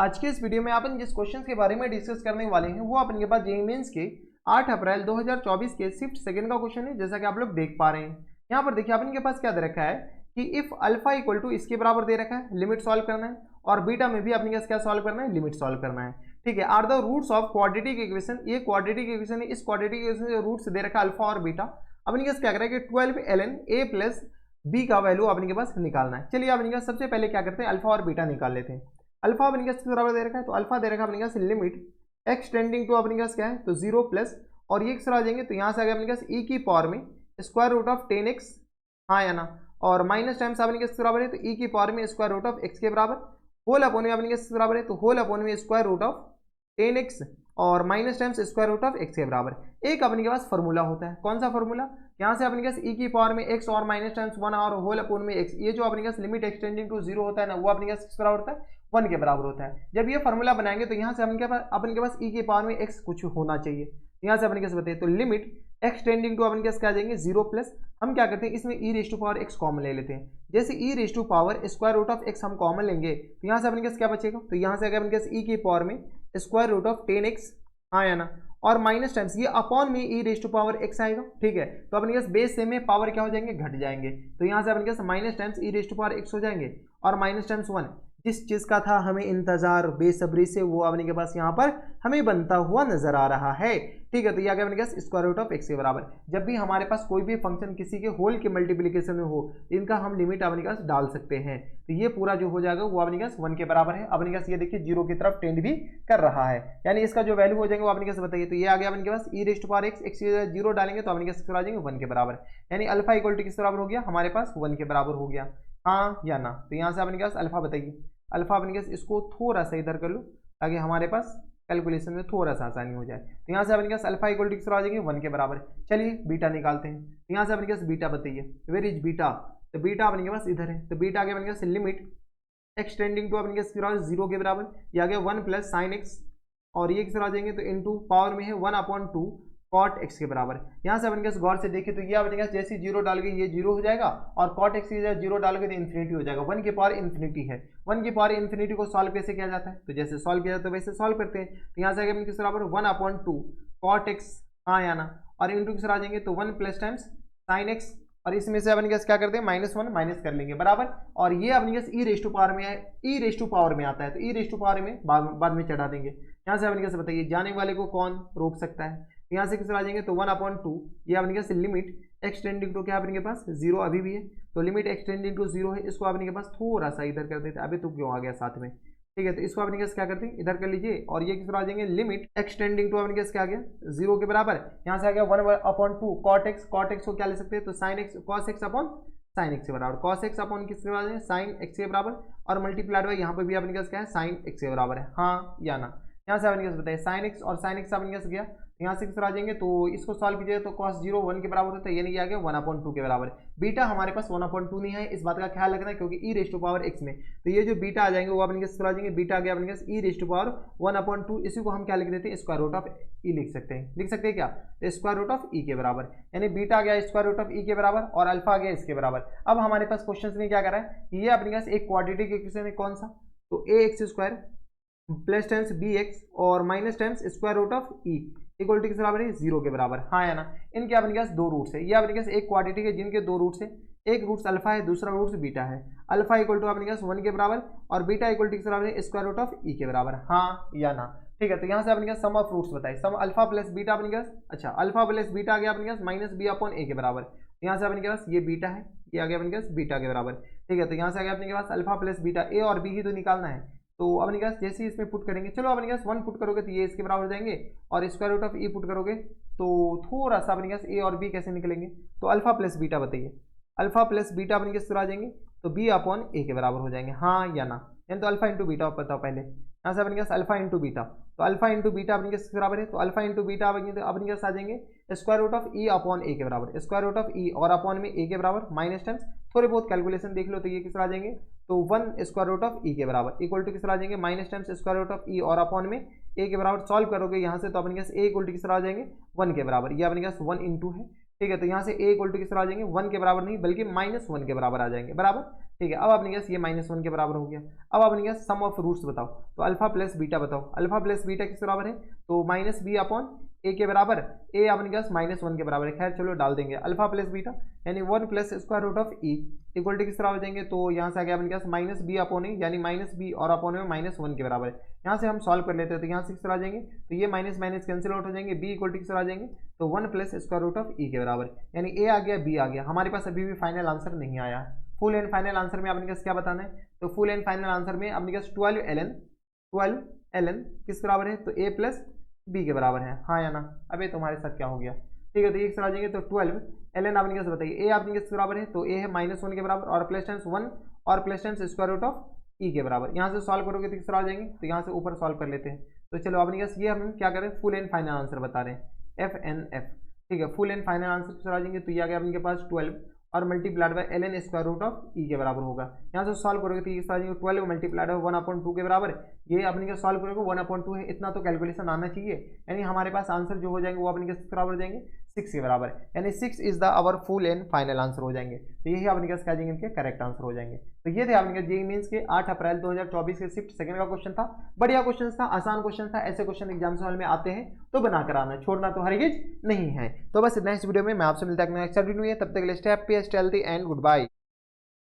आज के इस वीडियो में अपन जिस क्वेश्चन के बारे में डिस्कस करने वाले हैं वो अपन के पास जेईई मेंस के 8 अप्रैल 2024 के शिफ्ट सेकंड का क्वेश्चन है। जैसा कि आप लोग देख पा रहे हैं यहाँ पर देखिए अपन के पास क्या दे रखा है कि इफ अल्फा इक्वल टू इसके बराबर दे रखा है, लिमिट सॉल्व करना है, और बीटा में भी अपने पास क्या सॉल्व करना है, लिमिट सॉल्व करना है। ठीक है, are the roots of quadratic equation, ये क्वाड्रेटिक इक्वेशन है, इस क्वाड्रेटिक इक्वेशन के रूट्स दे रखा है अल्फा और बीटा। अपने पास क्या करें कि 12 ln a प्लस बी का वैल्यू अपने के पास निकालना है। चलिए अपने पास सबसे पहले क्या करते हैं, अल्फा और बीटा निकाल लेते हैं। अल्फा अपने पास बराबर दे रखा है, तो अल्फा दे रखा है अपने पास लिमिट एक्स टेंडिंग टू अपने पास क्या है तो 0 प्लस, और ये एक्स आ जाएंगे तो यहाँ से आ गया अपने पास e की पावर में स्क्वायर रूट ऑफ 10x, हाँ या ना, और माइनस टाइम्स अपने पास बराबर है तो e की पावर में स्क्वायर रूट ऑफ x के बराबर, होल अपॉन में अपने पास बराबर है तो होल अपॉन में स्क्वायर रूट ऑफ 10x और minus times square root of x के बराबर। एक अपने के पास फॉर्मूला होता है, कौन सा फॉर्मूला, यहाँ से अपने पास e की पावर में x और माइनस टाइम्स 1 और होल अपॉन में x, ये जो अपने पास लिमिट एक्सटेंडिंग टू 0 होता है ना, वो अपने पास किस बराबर होता है 1 के बराबर होता है। जब ये फॉर्मूला बनाएंगे तो यहाँ से अपने के पास e की पावर में x कुछ होना चाहिए, यहाँ से अपने कैसे बताइए तो लिमिट एक्स टेंडिंग टू अपने क्या आ जाएंगे 0 प्लस, हम क्या करते हैं इसमें e raise to power x common ले लेते हैं। जैसे e raise to power square root of x हम कॉमन लेंगे तो यहाँ से अपने क्या बचेगा, तो यहाँ से अगर अपने e की पावर में स्क्वायर रूट ऑफ 10x, हाँ या ना, और माइनस टाइम्स ये अपॉन में e raise to power x आएगा। ठीक है, तो अपने पास बेस से में पावर क्या हो जाएंगे, घट जाएंगे, तो यहाँ से अपने पास minus times e raise to power x हो जाएंगे और माइनस टाइम्स 1। जिस चीज का था हमें इंतजार बेसब्री से, वो अपने के पास यहाँ पर हमें बनता हुआ नजर आ रहा है। ठीक है, तो ये आ गया अपने पास स्क्वायर रूट ऑफ x के बराबर। जब भी हमारे पास कोई भी फंक्शन किसी के होल के मल्टीप्लिकेशन में हो, इनका हम लिमिट अपने पास डाल सकते हैं, तो ये पूरा जो हो जाएगा वो अपने पास 1 के बराबर है। अपने पास ये देखिए 0 की तरफ टेंड भी कर रहा है, यानी इसका जो वैल्यू हो जाएगा वो अपने पास बताइए, तो ये आ गया अपने पास e raise to power x 0 डालेंगे तो अपने पास आ जाएंगे 1 के बराबर, यानी अल्फा इक्वल टू किस बराबर हो गया, हमारे पास 1 के बराबर हो गया, हाँ या ना। तो यहाँ से अपने पास अल्फा बताइए, अल्फा अपने पास इसको थोड़ा सा इधर कर लो ताकि हमारे पास कैलकुलेशन में थोड़ा सा आसानी हो जाए। तो यहाँ से अपने पास अल्फा इक्वल टू किस आ जाएंगे 1 के बराबर। चलिए बीटा निकालते हैं, तो यहाँ से अपने पास बीटा बताइए, वेर इज बीटा, तो बीटा अपने के पास इधर है, तो बीटा आ गया अपने पास लिमिट एक्सटेंडिंग टू अपने पास 0 के बराबर, ये आ गया 1 प्लस साइन एक्स, और ये किस आ जाएंगे तो इनटू पावर में है 1/2 कॉट एक्स के बराबर। यहाँ से अपने पास गौर से देखें तो ये अपने पास जैसे 0 डाल के ये 0 हो जाएगा, और कॉट एक्स की जगह 0 डालोगे तो इन्फिनिटी हो जाएगा। 1 की पावर इन्फिनिटी है, 1 की पावर इन्फिनिटी को सॉल्व कैसे किया जाता है, तो जैसे सॉल्व किया जाता है वैसे सॉल्व करते हैं। तो यहाँ से आगे किस बराबर 1/2 कॉट एक्स, हाँ या ना, और इंटू किस आ जाएंगे तो 1 प्लस टाइम्स साइन एक्स, और इसमें से अपने क्या करते हैं -1 माइनस कर लेंगे बराबर, और ये अपने पास ई रेज टू पावर में है, ई रेज टू पावर में आता है, तो ई रेज टू पावर में बाद में चढ़ा देंगे। यहाँ से अपने कैसे बताइए जाने वाले को कौन रोक सकता है, यहाँ से किस आ जाएंगे तो 1/2, ये अपने पास लिमिट एक्सटेंडिंग टू क्या अपने के पास 0 अभी भी है, तो लिमिट एक्सटेंडिंग टू 0 है, इसको अपने के पास थोड़ा सा इधर कर देते हैं, अभी तो क्यों आ गया साथ में। ठीक है, तो इसको अपने क्या करते हैं इधर कर लीजिए, और ये किस आ जाएंगे लिमिट एक्सटेंडिंग टू अपने क्या आ गया 0 के बराबर, यहाँ से आ गया 1/2 कॉट एक्स, कॉट एक्स को क्या ले सकते हैं तो sine x, cos x upon sine x के बराबर, कॉस एक्स अपॉन किसके बराबर है साइन एक्स के बराबर, और मल्टीप्लाइड बाय यहाँ पे भी अपने क्या है साइन एक्स के बराबर है, हाँ या ना। यहाँ से अपने बताइए साइन एक्स और साइन एक्स अपने गया, यहाँ से किस आ जाएंगे तो इसको सॉल्व कीजिए तो cos 0 1 के बराबर होता है, यानी आ गया 1/2 के बराबर। बीटा हमारे पास 1/2 नहीं है, इस बात का ख्याल रखना है, क्योंकि e raise to power x में तो ये जो बीटा आ जाएंगे वो अपने किस आ जाएंगे, बीटा आ गया अपने e रेज टू पावर 1/2, इसी को हम क्या लिख देते हैं स्क्वायर रूट ऑफ e लिख सकते हैं क्या, तो स्क्वायर रूट ऑफ e के बराबर, यानी बीटा आ गया स्क्वायर रूट ऑफ e के बराबर और अल्फा आ गया इसके बराबर। अब हमारे पास क्वेश्चन में क्या कर रहा है, ये अपने पास एक क्वाड्रेटिक इक्वेशन है, कौन सा, तो ax² plus times b x और minus times square root of e equal to किस बराबर है 0 के बराबर, हाँ या ना। इनके अपने पास 2 रूट्स है, ये अपने पास एक क्वाड्रेटिक है जिनके 2 रूट्स है, एक रूट्स अल्फा है, दूसरा रूट्स बीटा है। अल्फा इक्वल टू अपने पास 1 के बराबर और बीटा इक्वल टू किस बराबर है स्क्वायर रूट ऑफ ई के बराबर, हाँ या ना। ठीक है, तो यहाँ से अपने पास सम ऑफ रूट्स बताए, सम अल्फा प्लस बीटा अपने पास, अच्छा अल्फा प्लस बीटा आ गया अपने पास -b/a के बराबर, यहाँ से अपने पास ये बीटा है, ये आ गया अपने पास बीटा के बराबर। ठीक है, तो यहाँ से आ गया अपने पास अल्फा प्लस बीटा, ए और बी ही तो निकालना है, तो अपने पास जैसे ही इसमें पुट करेंगे, चलो अपने पास 1 पुट करोगे तो ये इसके बराबर हो जाएंगे, और square root of e put करोगे तो थोड़ा सा अपने पास ए और बी कैसे निकलेंगे, तो अल्फा प्लस बीटा बताइए, अल्फा प्लस बीटा अपने किस तरह आ जाएंगे तो b/a के बराबर हो जाएंगे, हाँ या ना, यानी तो अल्फा इंटू बीटा बताओ पहले, यहाँ से अपने पास अल्फा इंटू बीटा, तो अल्फा इंटू बीटा अपने किस बराबर है, तो अल्फा इंटू बीटा अपने पास आ जाएंगे स्क्वायर रूट ऑफ e/a के बराबर, स्क्वायर रूट ऑफ e और अपॉन में a के बराबर माइनस टाइम्स थोड़े बहुत कैलकुलेशन देख लो तो ये किस आ जाएंगे तो 1 स्क्वायर रूट ऑफ e के बराबर इक्वल टू किस आ जाएंगे minus times square root of e और अपॉन में a के बराबर। सॉल्व करोगे यहाँ से तो अपने पास a इक्वल टू किस आ जाएंगे 1 के बराबर, ये अपने पास 1 इंटू है। ठीक है, तो यहाँ से a इक्वल टू किस आ जाएंगे 1 के बराबर नहीं बल्कि -1 के बराबर आ जाएंगे बराबर। ठीक है। अब आपने कहा ये -1 के बराबर हो गया। अब आपने कहा सम ऑफ रूट्स बताओ, तो अल्फा प्लस बीटा बताओ। अल्फा प्लस बीटा किस बराबर है, तो -b अपॉन a के बराबर। a आपने कहा -1 के बराबर है। खैर चलो डाल देंगे अल्फा प्लस बीटा यानी 1 plus square root of e equal to किस बराबर देंगे, तो यहाँ से आ गया अपने पास -b अपॉन ए यानी -b और अपॉन में -1 के बराबर है। यहाँ से हम सॉल्व कर लेते हैं, तो यहाँ से किस तरह आ जाएंगे, तो ये माइनस माइनस कैंसिल आउट हो जाएंगे, b इक्वल टू किस तरह आ जाएंगे, तो 1 plus square root of e के बराबर यानी a आ गया b आ गया। हमारे पास अभी भी फाइनल आंसर नहीं आया है। फुल एंड फाइनल आंसर में अपने पास क्या बताना है, तो फुल एंड फाइनल आंसर में अपने पास 12 ln किस बराबर है, तो a प्लस b के बराबर है, हाँ या ना। अबे तुम्हारे साथ क्या हो गया, ठीक है। तो ये किस तरह आ जाएंगे, तो 12 ln आपने कैसे बताइए, a आपने किस बराबर है, तो a है -1 के बराबर और प्लस टेंस 1 और plus tens square root of e के बराबर। यहाँ से सॉल्व करोगे तो किस तरह आ जाएंगे, तो यहाँ से ऊपर सॉल्व कर लेते हैं। तो चलो आपने ये हम क्या करें, फुल एंड फाइनल आंसर बता रहे हैं FNF, ठीक है। फुल एंड फाइनल आंसर किस तरह आ जाएंगे, तो ये आ गया आपके पास 12 और multiplied by ln square root of e के बराबर होगा। यहाँ से सॉल्व करोगे तो ये किस आ जाएंगे, 12 मल्टीप्लाइड बाय 1/2 के बराबर। ये अपने क्या सॉल्व करोगे 1/2 है, इतना तो कैलकुलेशन आना चाहिए, यानी हमारे पास आंसर जो हो जाएंगे वो अपने किस बराबर हो जाएंगे, 6 के बराबर, यानी 6 is the our full and final answer हो जाएंगे। तो यही अपने क्या जाएंगे, इनके करेक्ट आंसर हो जाएंगे। तो ये थे आपने जेईई मेंस के 8 अप्रैल 2024 के शिफ्ट सेकंड का क्वेश्चन था। बढ़िया क्वेश्चन था, आसान क्वेश्चन था। ऐसे क्वेश्चन एग्जाम हॉल में आते हैं तो बनाकर आना, छोड़ना तो हरगिज नहीं है। तो बस नेक्स्ट वीडियो में मैं आपसे मिलता है नेक्स्ट वीडियो में, तब तक के लिए stay happy, stay healthy and good bye.